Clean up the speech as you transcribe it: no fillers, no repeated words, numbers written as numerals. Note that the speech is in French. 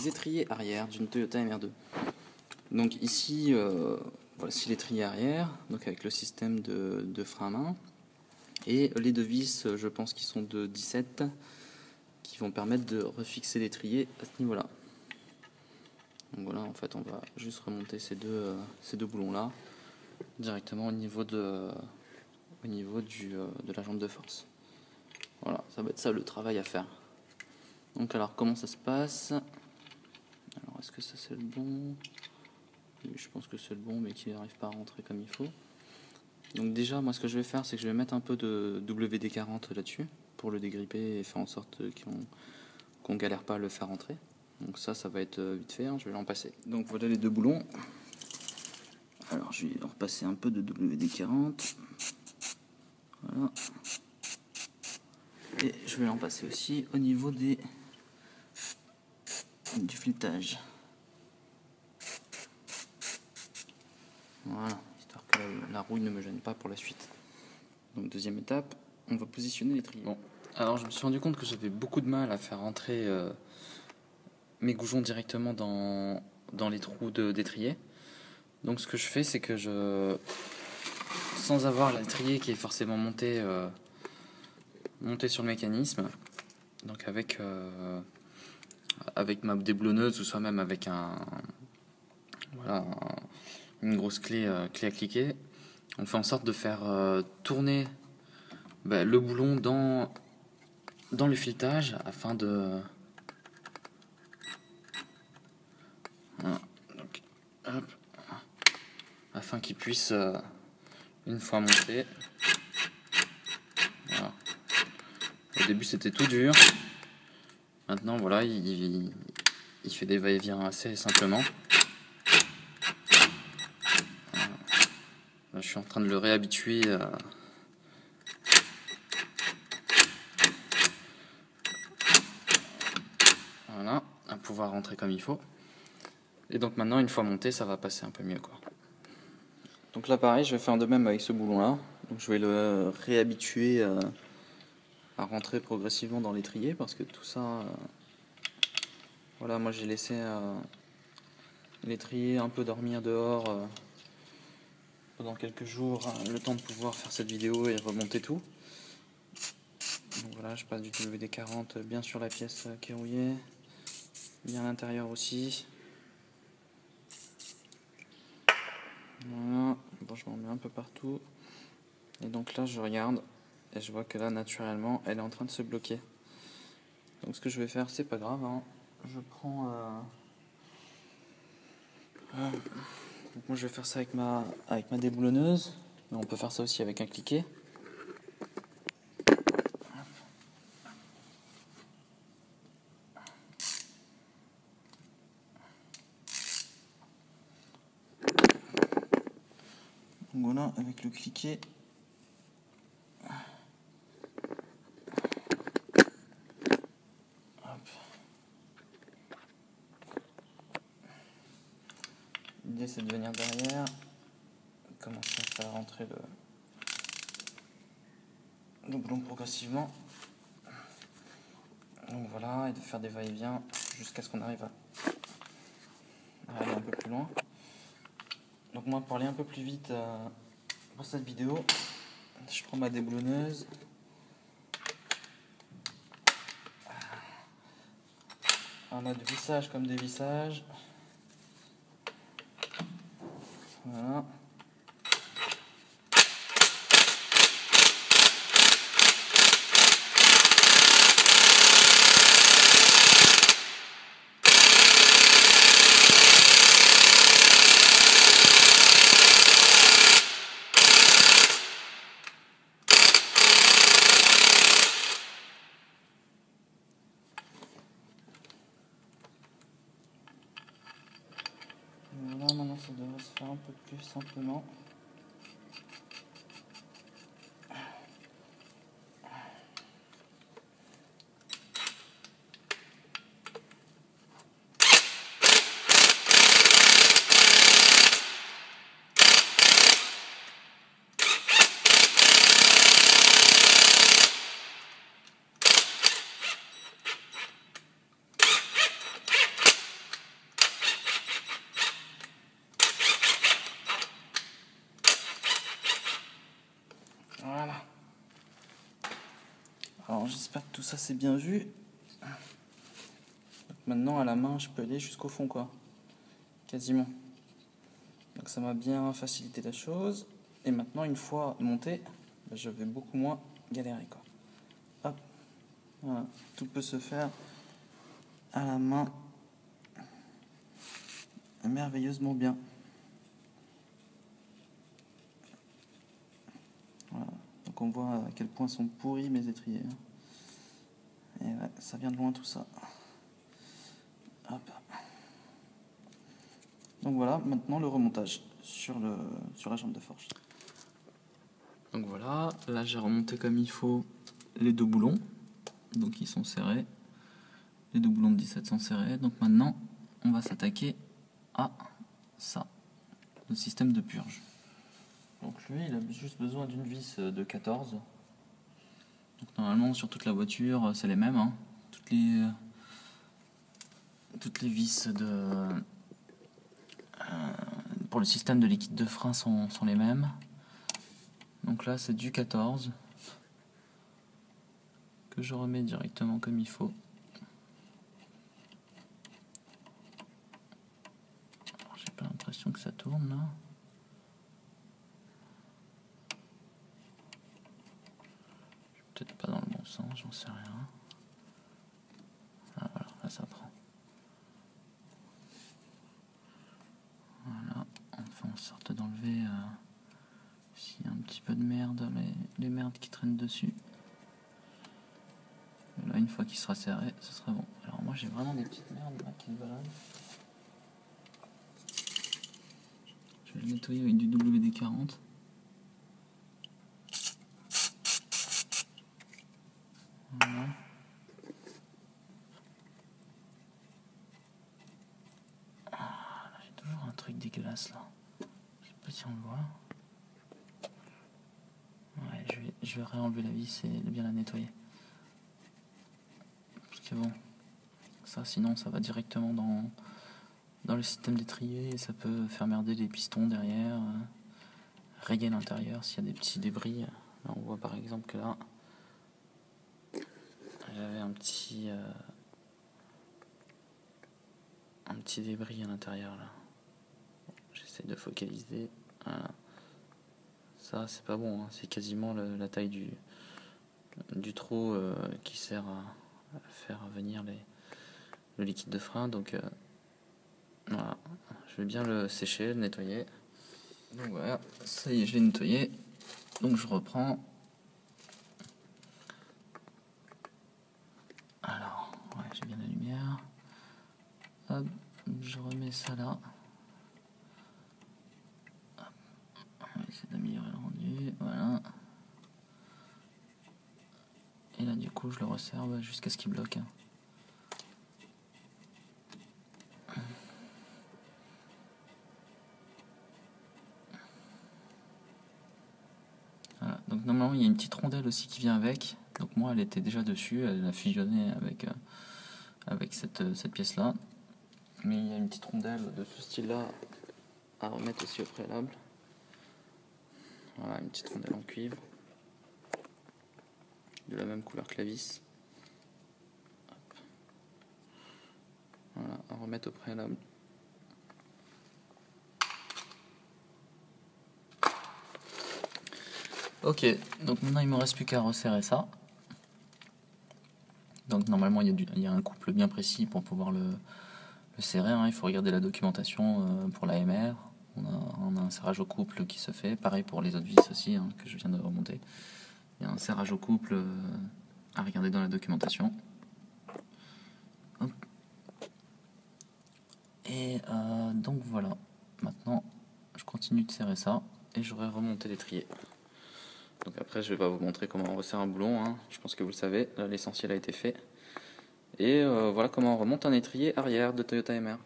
les étriers arrière d'une Toyota MR2. Donc ici, voici l'étrier arrière, donc avec le système de frein à main. Et les deux vis, je pense qu'ils sont de 17, qui vont permettre de refixer l'étrier à ce niveau-là. Donc voilà, en fait, on va juste remonter ces deux boulons-là directement au niveau de la jambe de force. Voilà, ça va être ça le travail à faire. Donc alors, comment ça se passe? Alors, est-ce que ça c'est le bon? Oui, je pense que c'est le bon, mais qui n'arrive pas à rentrer comme il faut. Donc déjà, moi, ce que je vais faire, c'est que je vais mettre un peu de WD-40 là-dessus, pour le dégripper et faire en sorte qu'on galère pas à le faire rentrer. Donc ça va être vite fait, hein, je vais l'en passer. Donc voilà les deux boulons. Alors je vais en repasser un peu de WD-40. Voilà. Et je vais l'en passer aussi au niveau du filetage. Voilà, histoire que la rouille ne me gêne pas pour la suite. Donc deuxième étape, on va positionner l'étrier. Bon, alors je me suis rendu compte que j'avais beaucoup de mal à faire entrer mes goujons directement dans les trous d'étrier. Donc ce que je fais, c'est que sans avoir l'étrier qui est forcément monté sur le mécanisme, donc avec ma déboulonneuse ou soit même avec une grosse clé à cliquer, on fait en sorte de faire tourner le boulon dans le filetage afin de voilà, donc, hop, afin qu'il puisse une fois monté. Voilà. Au début c'était tout dur. Maintenant voilà, il fait des va-et-vient assez simplement. Voilà. Là, je suis en train de le réhabituer voilà, à pouvoir rentrer comme il faut. Et donc maintenant, une fois monté, ça va passer un peu mieux, quoi. Donc là pareil, je vais faire de même avec ce boulon là. Donc je vais le réhabituer à rentrer progressivement dans l'étrier, parce que tout ça voilà, moi j'ai laissé l'étrier un peu dormir dehors pendant quelques jours, le temps de pouvoir faire cette vidéo et remonter tout. Donc voilà, je passe du WD-40 bien sur la pièce qui est rouillée, bien à l'intérieur aussi. Voilà, bon, je m'en mets un peu partout. Et donc là, je regarde et je vois que là, naturellement, elle est en train de se bloquer. Donc ce que je vais faire, c'est pas grave, hein. Je prends... Donc moi, je vais faire ça avec ma déboulonneuse. Mais on peut faire ça aussi avec un cliquet. Donc voilà, avec le cliquet. L'idée c'est de venir derrière, commencer à faire rentrer le boulon progressivement. Donc voilà, et de faire des va-et-vient jusqu'à ce qu'on arrive à aller un peu plus loin. Donc moi, pour aller un peu plus vite pour cette vidéo, je prends ma déboulonneuse. En mode vissage comme dévissage. Voilà. Voilà, maintenant ça devrait se faire un peu plus simplement. j'espère que tout ça c'est bien vu. Donc maintenant à la main je peux aller jusqu'au fond quoi, quasiment. Donc ça m'a bien facilité la chose. Et maintenant une fois monté, je vais beaucoup moins galérer quoi. Hop, voilà, tout peut se faire à la main merveilleusement bien. Voilà. Donc on voit à quel point sont pourris mes étriers. Et ouais, ça vient de loin tout ça. Hop. Donc voilà, maintenant le remontage sur la jambe de forge. Donc voilà, là j'ai remonté comme il faut les deux boulons. Donc ils sont serrés. Les deux boulons de 17 sont serrés. Donc maintenant on va s'attaquer à ça, le système de purge. Donc lui il a juste besoin d'une vis de 14. Donc normalement sur toute la voiture c'est les mêmes, hein. Toutes les vis pour le système de liquide de frein sont les mêmes. Donc là c'est du 14 que je remets directement comme il faut. J'ai pas l'impression que ça tourne là. Peut-être pas dans le bon sens, j'en sais rien. Ah voilà, là ça prend. Voilà, enfin on sorte d'enlever s'il y a un petit peu de merde, les merdes qui traînent dessus. Et là une fois qu'il sera serré, ce sera bon. Alors moi j'ai vraiment des petites merdes là qui me baladent. Je vais le nettoyer avec du WD-40. Voilà. Ah, là, j'ai toujours un truc dégueulasse là. Je sais pas si on le voit. Ouais, je vais réenlever la vis et bien la nettoyer. Parce que bon, ça sinon ça va directement dans le système d'étrier et ça peut faire merder les pistons derrière, rayer l'intérieur s'il y a des petits débris. Là, on voit par exemple que là, j'avais un petit débris à l'intérieur là. J'essaie de focaliser. Voilà. Ça c'est pas bon, hein. C'est quasiment la taille du trou qui sert à faire venir le liquide de frein. Donc voilà, je vais bien le sécher, le nettoyer. Donc voilà, ça y est, je l'ai nettoyé. Donc je reprends. Alors, ouais, j'ai bien la lumière. Hop, je remets ça là. Hop, on va essayer d'améliorer le rendu. Voilà. Et là, du coup, je le resserre jusqu'à ce qu'il bloque. Voilà. Donc normalement, il y a une petite rondelle aussi qui vient avec. Donc moi, elle était déjà dessus. Elle a fusionné avec cette pièce-là. Mais il y a une petite rondelle de ce style-là à remettre aussi au préalable. Voilà, une petite rondelle en cuivre. De la même couleur que la vis. Hop. Voilà, à remettre au préalable. Ok, donc maintenant il me reste plus qu'à resserrer ça. Donc normalement il y a un couple bien précis pour pouvoir le serrer, hein. Il faut regarder la documentation pour l'AMR. On a un serrage au couple qui se fait, pareil pour les autres vis aussi, hein, que je viens de remonter. Il y a un serrage au couple à regarder dans la documentation. Hop. Et donc voilà, maintenant je continue de serrer ça et j'aurai remonté l'étrier. Donc après je vais pas vous montrer comment on resserre un boulon, hein. Je pense que vous le savez, l'essentiel a été fait. Et voilà comment on remonte un étrier arrière de Toyota MR.